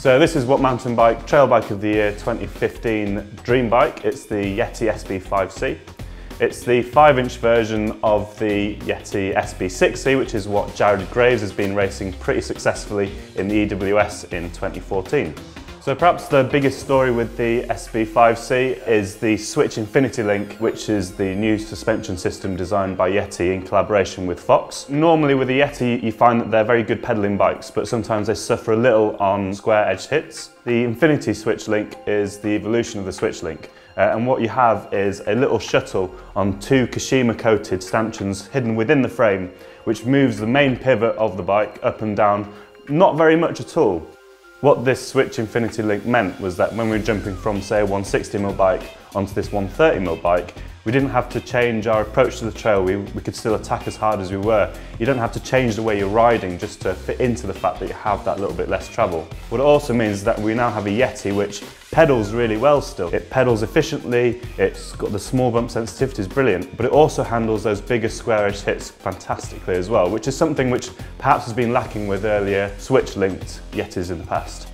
So this is what mountain bike, trail bike of the year 2015 dream bike. It's the Yeti SB5C. It's the 5-inch version of the Yeti SB6C, which is what Jared Graves has been racing pretty successfully in the EWS in 2014. So perhaps the biggest story with the SB5C is the Switch Infinity Link, which is the new suspension system designed by Yeti in collaboration with Fox. Normally with the Yeti you find that they're very good pedalling bikes, but sometimes they suffer a little on square edged hits. The Infinity Switch Link is the evolution of the Switch Link. And what you have is a little shuttle on 2 Kashima coated stanchions hidden within the frame, which moves the main pivot of the bike up and down, not very much at all. What this Switch Infinity Link meant was that when we were jumping from, say, a 160mm bike onto this 130mm bike, we didn't have to change our approach to the trail. We could still attack as hard as we were. You don't have to change the way you're riding just to fit into the fact that you have that little bit less travel. What it also means is that we now have a Yeti which pedals really well still. It pedals efficiently, it's got the small bump sensitivity is brilliant, but it also handles those bigger square edge hits fantastically as well, which is something which perhaps has been lacking with earlier switch-linked Yetis in the past.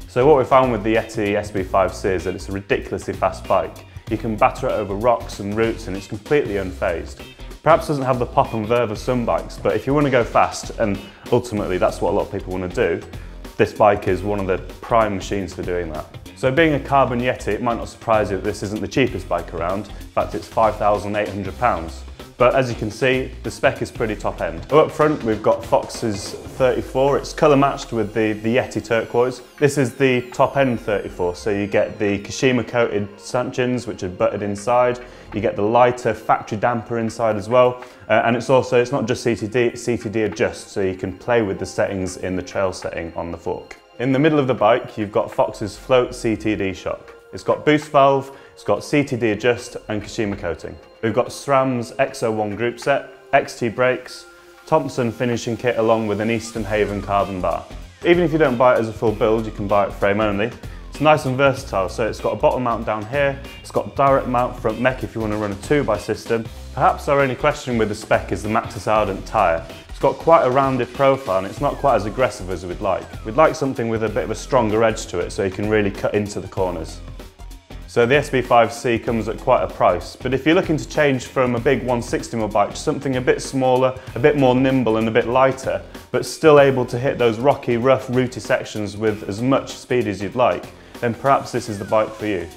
So what we found with the Yeti SB5C is that it's a ridiculously fast bike. You can batter it over rocks and roots and it's completely unfazed. Perhaps doesn't have the pop and verve of some bikes, but if you want to go fast, and ultimately that's what a lot of people want to do, this bike is one of the prime machines for doing that. So being a carbon Yeti, it might not surprise you that this isn't the cheapest bike around. In fact, it's £5,800. But as you can see, the spec is pretty top end. Up front, we've got Fox's 34. It's colour matched with the Yeti turquoise. This is the top end 34, so you get the Kashima coated stanchions, which are butted inside. You get the lighter factory damper inside as well. And it's not just CTD, it's CTD adjust, so you can play with the settings in the trail setting on the fork. In the middle of the bike, you've got Fox's float CTD shock. It's got boost valve, it's got CTD adjust and Kashima coating. We've got SRAM's XO1 group set, XT brakes, Thompson finishing kit along with an Eastern Haven carbon bar. Even if you don't buy it as a full build, you can buy it frame only. It's nice and versatile, so it's got a bottom mount down here, it's got direct mount front mech if you want to run a 2x system. Perhaps our only question with the spec is the Maxxis Ardent tyre. It's got quite a rounded profile and it's not quite as aggressive as we'd like. We'd like something with a bit of a stronger edge to it so you can really cut into the corners. So the SB5C comes at quite a price, but if you're looking to change from a big 160mm bike to something a bit smaller, a bit more nimble and a bit lighter, but still able to hit those rocky, rough, rooty sections with as much speed as you'd like, then perhaps this is the bike for you.